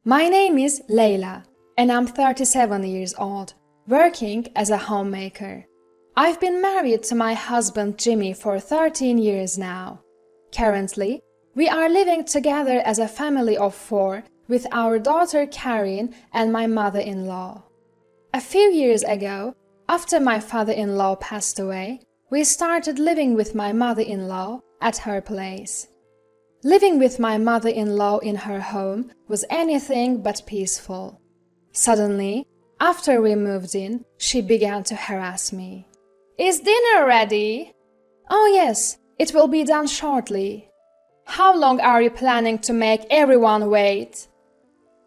My name is Leila, and I'm 37 years old, working as a homemaker. I've been married to my husband Jimmy for 13 years now. Currently, we are living together as a family of 4 with our daughter Karin and my mother-in-law. A few years ago, after my father-in-law passed away, we started living with my mother-in-law at her place. Living with my mother-in-law in her home was anything but peaceful. Suddenly, after we moved in, she began to harass me. "Is dinner ready?" "Oh yes, it will be done shortly." "How long are you planning to make everyone wait?"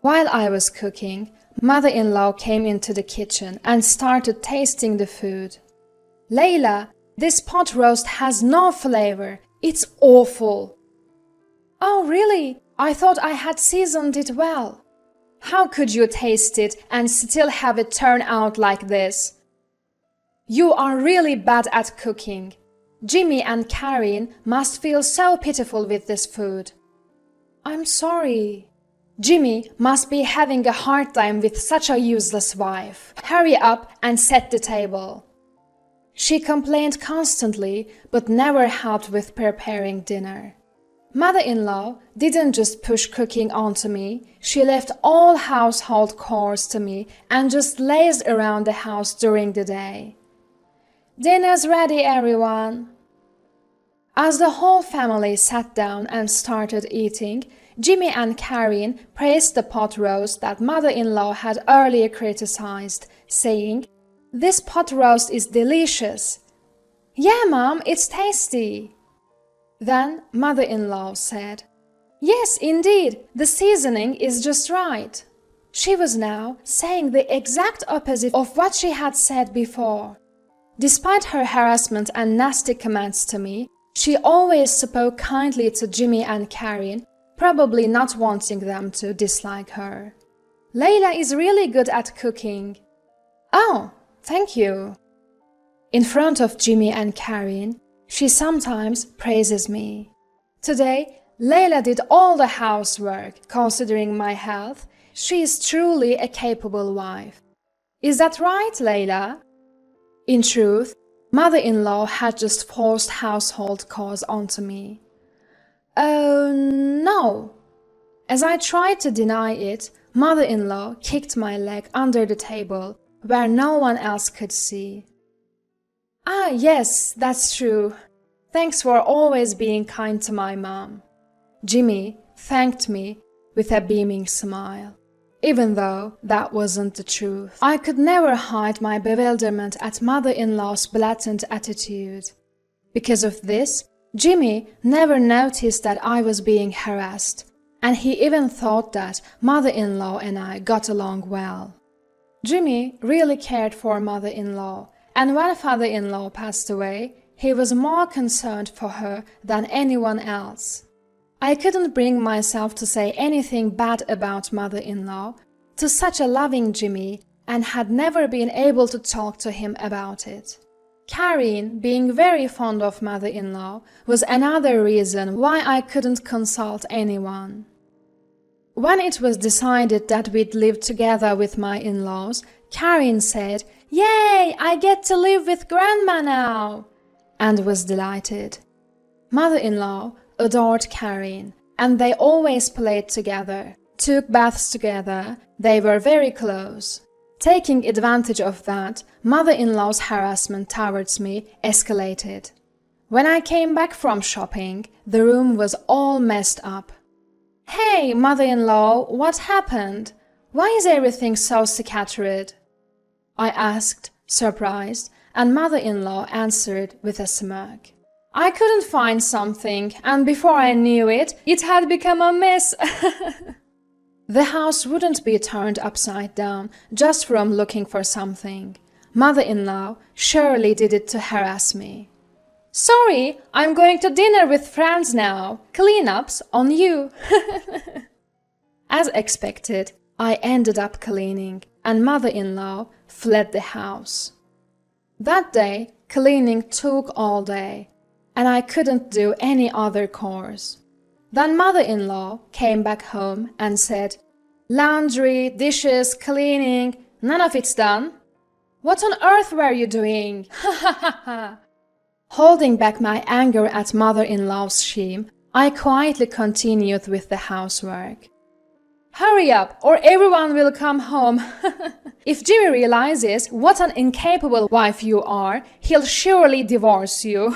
While I was cooking, mother-in-law came into the kitchen and started tasting the food. "Leila, this pot roast has no flavor. It's awful." "Oh really? I thought I had seasoned it well." "How could you taste it and still have it turn out like this?" "You are really bad at cooking. Jimmy and Karin must feel so pitiful with this food." "I'm sorry." "Jimmy must be having a hard time with such a useless wife. Hurry up and set the table." She complained constantly, but never helped with preparing dinner. Mother-in-law didn't just push cooking onto me, she left all household chores to me and just lazed around the house during the day. "Dinner's ready, everyone." As the whole family sat down and started eating, Jimmy and Karin praised the pot roast that mother-in-law had earlier criticized, saying, "This pot roast is delicious." "Yeah, Mom, it's tasty." Then mother-in-law said, "Yes, indeed, the seasoning is just right." She was now saying the exact opposite of what she had said before. Despite her harassment and nasty comments to me, she always spoke kindly to Jimmy and Karin, probably not wanting them to dislike her. "Leila is really good at cooking." "Oh, thank you." In front of Jimmy and Karin, she sometimes praises me. Today, Leila did all the housework. Considering my health, she is truly a capable wife. Is that right, Leila? In truth, mother-in-law had just forced household chores onto me. "Oh, no." As I tried to deny it, mother-in-law kicked my leg under the table where no one else could see. "Ah, yes, that's true. Thanks for always being kind to my mom." Jimmy thanked me with a beaming smile. Even though that wasn't the truth, I could never hide my bewilderment at mother-in-law's blatant attitude. Because of this, Jimmy never noticed that I was being harassed, and he even thought that mother-in-law and I got along well. Jimmy really cared for mother-in-law, and when father-in-law passed away, he was more concerned for her than anyone else. I couldn't bring myself to say anything bad about mother-in-law to such a loving Jimmy and had never been able to talk to him about it. Karin, being very fond of mother-in-law, was another reason why I couldn't consult anyone. When it was decided that we'd live together with my in-laws, Karin said, "Yay, I get to live with Grandma now!" and was delighted. Mother-in-law adored Karin, and they always played together, took baths together, they were very close. Taking advantage of that, mother-in-law's harassment towards me escalated. When I came back from shopping, the room was all messed up. "Hey, mother-in-law, what happened? Why is everything so scattered?" I asked, surprised, and mother-in-law answered with a smirk. "I couldn't find something, and before I knew it, it had become a mess." The house wouldn't be turned upside down just from looking for something. Mother-in-law surely did it to harass me. "Sorry, I'm going to dinner with friends now. Cleanups on you." As expected, I ended up cleaning, and mother-in-law fled the house. That day, cleaning took all day, and I couldn't do any other chores. Then mother-in-law came back home and said, Laundry, dishes, cleaning, none of it's done. What on earth were you doing? Ha ha ha ha. Holding back my anger at mother-in-law's shame, I quietly continued with the housework. Hurry up, or everyone will come home. If Jimmy realizes what an incapable wife you are, he'll surely divorce you.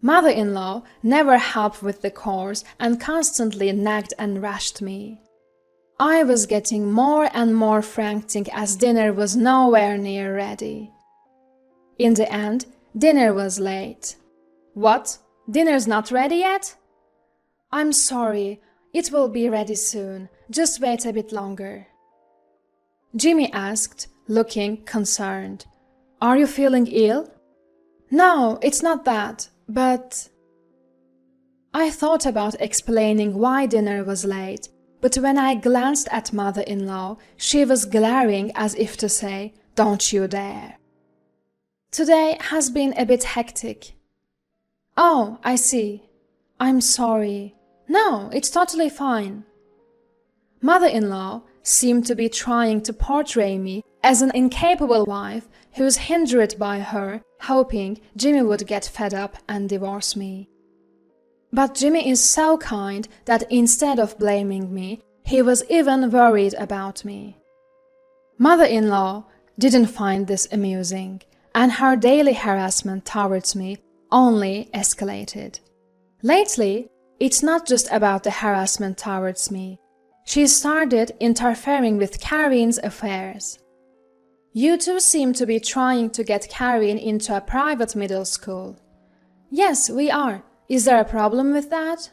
Mother-in-law never helped with the chores and constantly nagged and rushed me. I was getting more and more frantic as dinner was nowhere near ready. In the end, dinner was late. What? Dinner's not ready yet? I'm sorry, it will be ready soon. Just wait a bit longer. Jimmy asked, looking concerned. Are you feeling ill? No, it's not that, but... I thought about explaining why dinner was late, but when I glanced at mother-in-law, she was glaring as if to say, don't you dare. Today has been a bit hectic. Oh, I see. I'm sorry. No, it's totally fine. Mother-in-law seemed to be trying to portray me as an incapable wife who was hindered by her, hoping Jimmy would get fed up and divorce me. But Jimmy is so kind that instead of blaming me, he was even worried about me. Mother-in-law didn't find this amusing, and her daily harassment towards me only escalated. Lately, it's not just about the harassment towards me. She started interfering with Karin's affairs. You two seem to be trying to get Karin into a private middle school. Yes, we are. Is there a problem with that?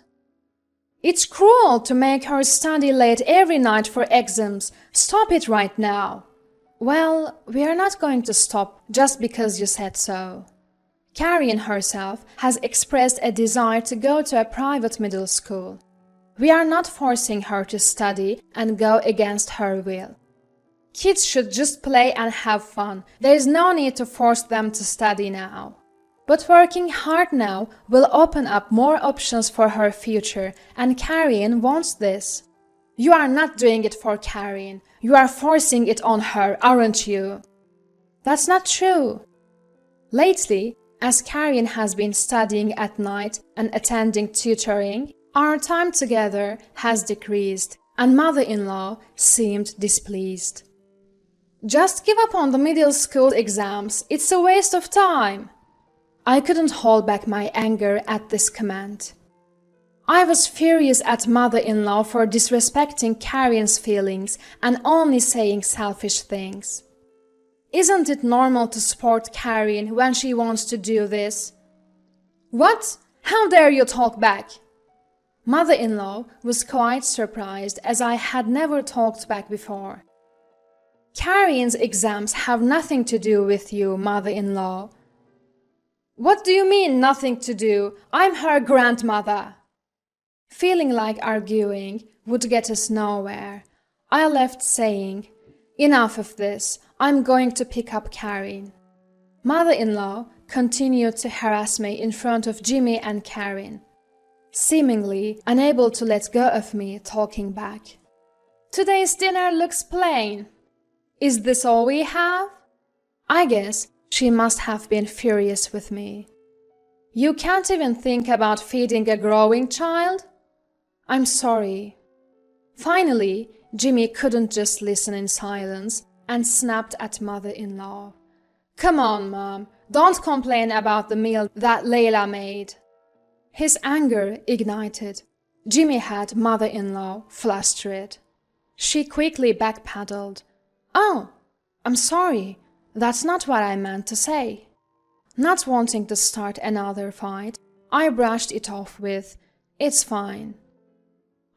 It's cruel to make her study late every night for exams. Stop it right now. Well, we are not going to stop just because you said so. Karin herself has expressed a desire to go to a private middle school. We are not forcing her to study and go against her will. Kids should just play and have fun. There is no need to force them to study now. But working hard now will open up more options for her future, and Karin wants this. You are not doing it for Karin. You are forcing it on her, aren't you? That's not true. Lately, as Karin has been studying at night and attending tutoring, our time together has decreased, and mother-in-law seemed displeased. Just give up on the middle school exams. It's a waste of time. I couldn't hold back my anger at this comment. I was furious at mother-in-law for disrespecting Karin's feelings and only saying selfish things. Isn't it normal to support Karin when she wants to do this? What? How dare you talk back? Mother-in-law was quite surprised as I had never talked back before. Karin's exams have nothing to do with you, mother-in-law. What do you mean, nothing to do? I'm her grandmother. Feeling like arguing would get us nowhere, I left saying, enough of this, I'm going to pick up Karin. Mother-in-law continued to harass me in front of Jimmy and Karin, seemingly unable to let go of me talking back. Today's dinner looks plain. Is this all we have? I guess she must have been furious with me. You can't even think about feeding a growing child? I'm sorry. Finally, Jimmy couldn't just listen in silence and snapped at mother-in-law. Come on, Mom, don't complain about the meal that Layla made. His anger ignited. Jimmy had mother-in-law flustered. She quickly backpedaled. Oh, I'm sorry. That's not what I meant to say. Not wanting to start another fight, I brushed it off with, it's fine.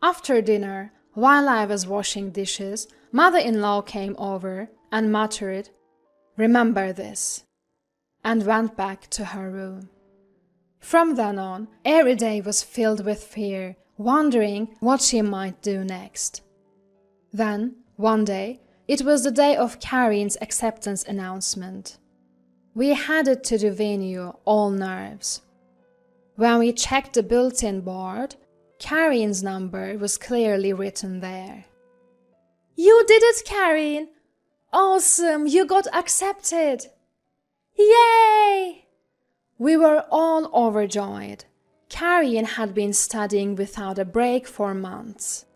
After dinner, while I was washing dishes, mother-in-law came over and muttered, "Remember this," and went back to her room. From then on, every day was filled with fear, wondering what she might do next. Then, one day, it was the day of Karin's acceptance announcement. We headed to the venue, all nerves. When we checked the bulletin board, Karin's number was clearly written there. "You did it, Karin! Awesome, you got accepted! Yay!" We were all overjoyed. Karin had been studying without a break for months.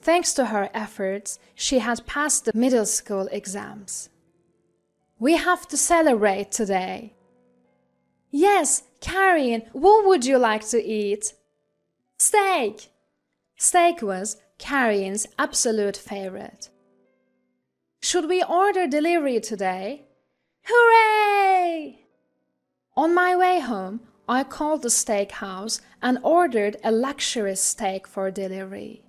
Thanks to her efforts, she had passed the middle school exams. "We have to celebrate today." "Yes, Karin, what would you like to eat?" "Steak." Steak was Karin's absolute favorite. "Should we order delivery today?" "Hooray!" On my way home, I called the steakhouse and ordered a luxurious steak for delivery.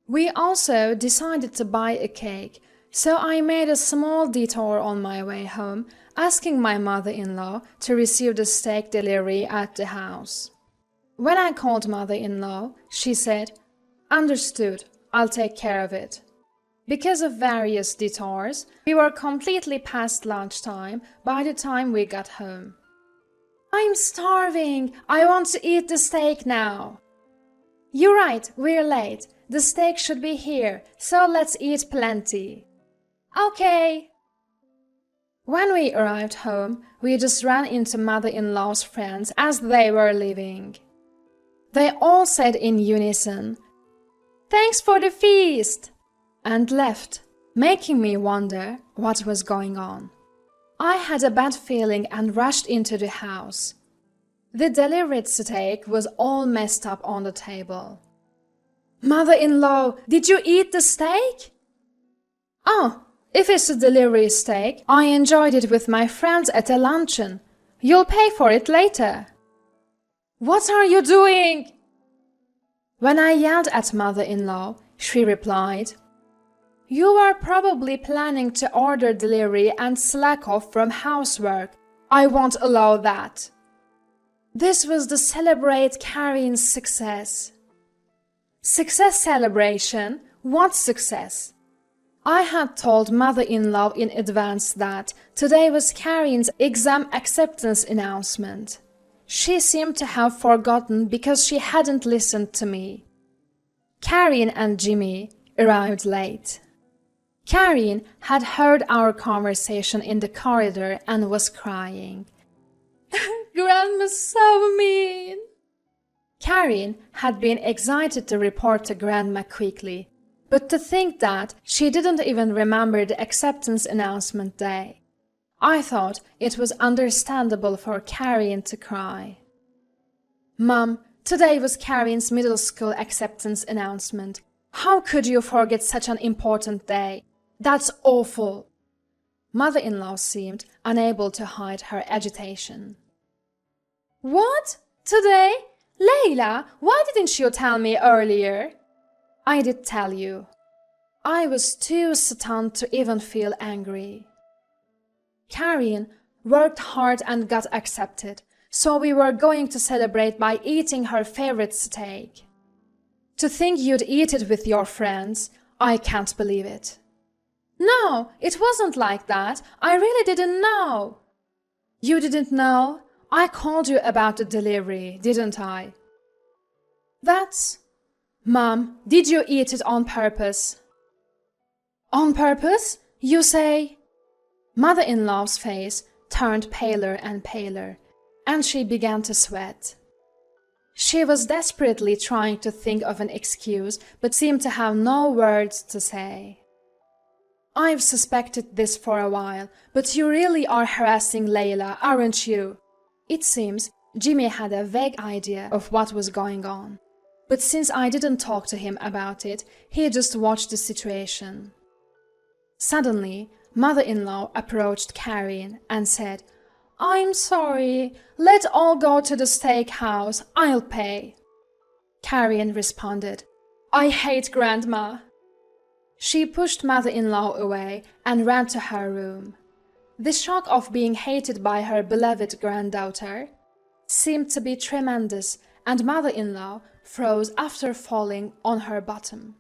We also decided to buy a cake, so I made a small detour on my way home, asking my mother-in-law to receive the steak delivery at the house. When I called mother-in-law, she said, "Understood, I'll take care of it." Because of various detours, we were completely past lunchtime by the time we got home. "I'm starving! I want to eat the steak now!" "You're right, we're late. The steak should be here, so let's eat plenty." "Okay." When we arrived home, we just ran into mother-in-law's friends as they were leaving. They all said in unison, "Thanks for the feast!" and left, making me wonder what was going on. I had a bad feeling and rushed into the house. The delivered steak was all messed up on the table. "Mother-in-law, did you eat the steak?" "Oh, if it's a delivery steak, I enjoyed it with my friends at a luncheon. You'll pay for it later." "What are you doing?" When I yelled at mother-in-law, she replied, "You are probably planning to order delivery and slack off from housework. I won't allow that." This was to celebrate Karin's success. Success celebration? What success? I had told mother-in-law in advance that today was Karin's exam acceptance announcement. She seemed to have forgotten because she hadn't listened to me. Karin and Jimmy arrived late. Karin had heard our conversation in the corridor and was crying. "Grandma's so mean." Karin had been excited to report to Grandma quickly, but to think that she didn't even remember the acceptance announcement day. I thought it was understandable for Karin to cry. "Mom, today was Karin's middle school acceptance announcement. How could you forget such an important day? That's awful." Mother-in-law seemed unable to hide her agitation. "What? Today? Layla, why didn't you tell me earlier?" "I did tell you." I was too stunned to even feel angry. Karin worked hard and got accepted, so we were going to celebrate by eating her favorite steak. To think you'd eat it with your friends, I can't believe it. "No, it wasn't like that. I really didn't know." "You didn't know? I called you about the delivery, didn't I?" "That's..." "Mom, did you eat it on purpose?" "On purpose? You say?" Mother-in-law's face turned paler and paler, and she began to sweat. She was desperately trying to think of an excuse, but seemed to have no words to say. "I've suspected this for a while, but you really are harassing Layla, aren't you?" It seems Jimmy had a vague idea of what was going on, but since I didn't talk to him about it, he just watched the situation. Suddenly, mother-in-law approached Karin and said, "I'm sorry. Let's all go to the steakhouse. I'll pay." Karin responded, "I hate Grandma." She pushed mother-in-law away and ran to her room. The shock of being hated by her beloved granddaughter seemed to be tremendous, and mother-in-law froze after falling on her bottom.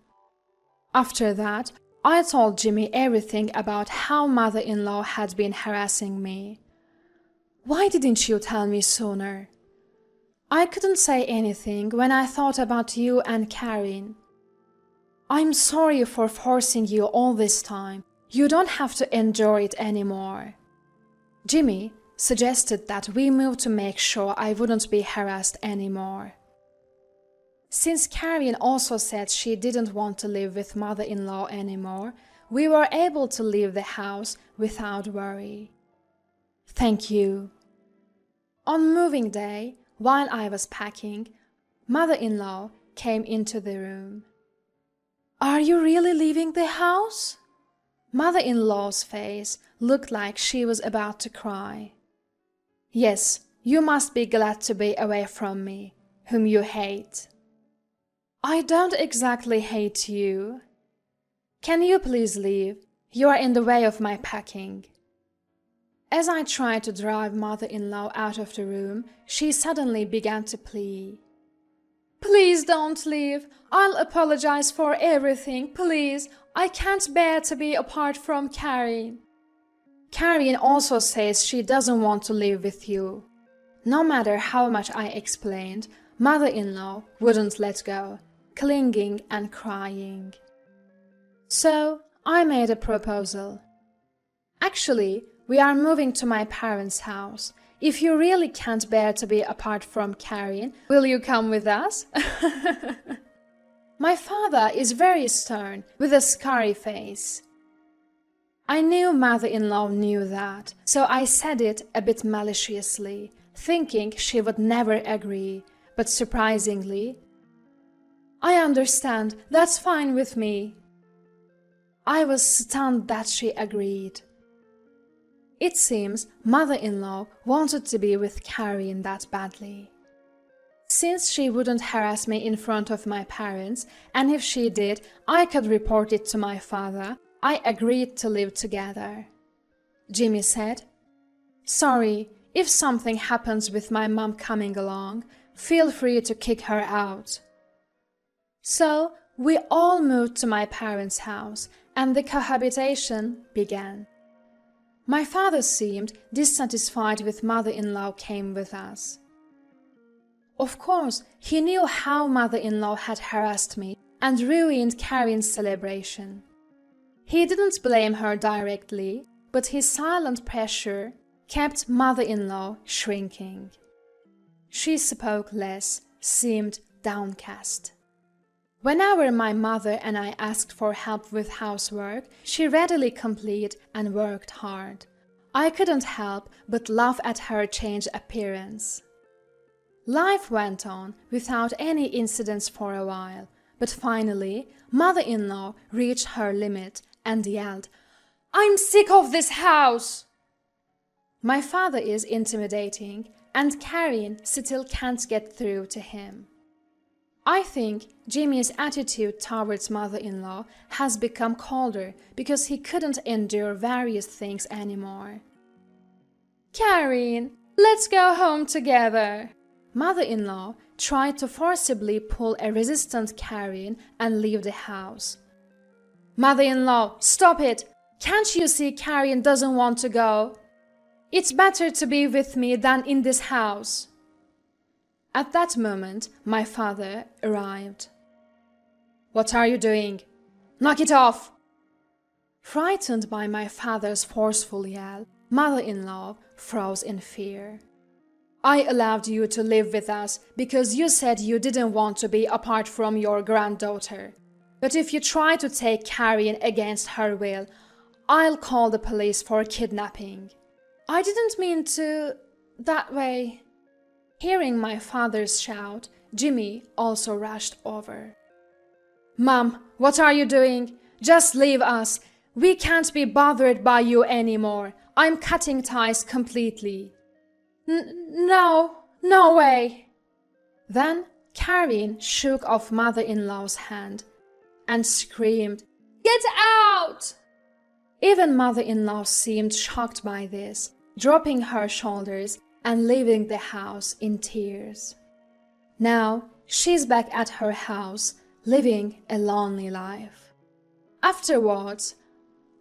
After that, I told Jimmy everything about how mother-in-law had been harassing me. "Why didn't you tell me sooner?" I couldn't say anything when I thought about you and Karin. I'm sorry for forcing you all this time. You don't have to endure it anymore. Jimmy suggested that we move to make sure I wouldn't be harassed anymore. Since Karin also said she didn't want to live with mother-in-law anymore, we were able to leave the house without worry. Thank you. On moving day, while I was packing, mother-in-law came into the room. Are you really leaving the house? Mother-in-law's face looked like she was about to cry. Yes, you must be glad to be away from me, whom you hate. I don't exactly hate you. Can you please leave? You are in the way of my packing. As I tried to drive mother-in-law out of the room, she suddenly began to plead. Please don't leave. I'll apologize for everything, please. I can't bear to be apart from Karin. Karin also says she doesn't want to live with you. No matter how much I explained, mother-in-law wouldn't let go, clinging and crying. So I made a proposal. Actually, we are moving to my parents' house. If you really can't bear to be apart from Karin, will you come with us? My father is very stern, with a scary face. I knew mother-in-law knew that, so I said it a bit maliciously, thinking she would never agree, but surprisingly, I understand, that's fine with me. I was stunned that she agreed. It seems mother-in-law wanted to be with Karin that badly. Since she wouldn't harass me in front of my parents, and if she did, I could report it to my father, I agreed to live together. Jimmy said, Sorry, if something happens with my mom coming along, feel free to kick her out. So we all moved to my parents' house, and the cohabitation began. My father seemed dissatisfied with mother-in-law came with us. Of course, he knew how mother-in-law had harassed me and ruined Karin's celebration. He didn't blame her directly, but his silent pressure kept mother-in-law shrinking. She spoke less, seemed downcast. Whenever my mother and I asked for help with housework, she readily complied and worked hard. I couldn't help but laugh at her changed appearance. Life went on without any incidents for a while, but finally, mother-in-law reached her limit and yelled, I'm sick of this house! My father is intimidating, and Karin still can't get through to him. I think Jimmy's attitude towards mother-in-law has become colder because he couldn't endure various things anymore. Karin, let's go home together. Mother-in-law tried to forcibly pull a resistant Karin and leave the house. Mother-in-law, stop it! Can't you see Karin doesn't want to go? It's better to be with me than in this house. At that moment, my father arrived. What are you doing? Knock it off! Frightened by my father's forceful yell, mother-in-law froze in fear. I allowed you to live with us because you said you didn't want to be apart from your granddaughter. But if you try to take Karin against her will, I'll call the police for kidnapping. I didn't mean to... that way. Hearing my father's shout, Jimmy also rushed over. Mom, what are you doing? Just leave us. We can't be bothered by you anymore. I'm cutting ties completely. No way. Then Karin shook off mother-in-law's hand and screamed, Get out! Even mother-in-law seemed shocked by this, dropping her shoulders and leaving the house in tears. Now she's back at her house, living a lonely life. Afterwards,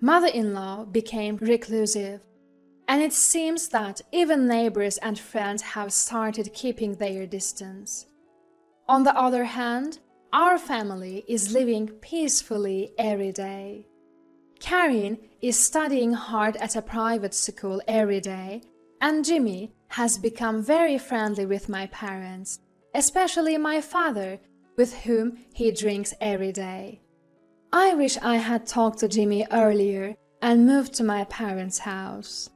mother-in-law became reclusive, and it seems that even neighbors and friends have started keeping their distance. On the other hand, our family is living peacefully every day. Karin is studying hard at a private school every day, and Jimmy has become very friendly with my parents, especially my father, with whom he drinks every day. I wish I had talked to Jimmy earlier and moved to my parents' house.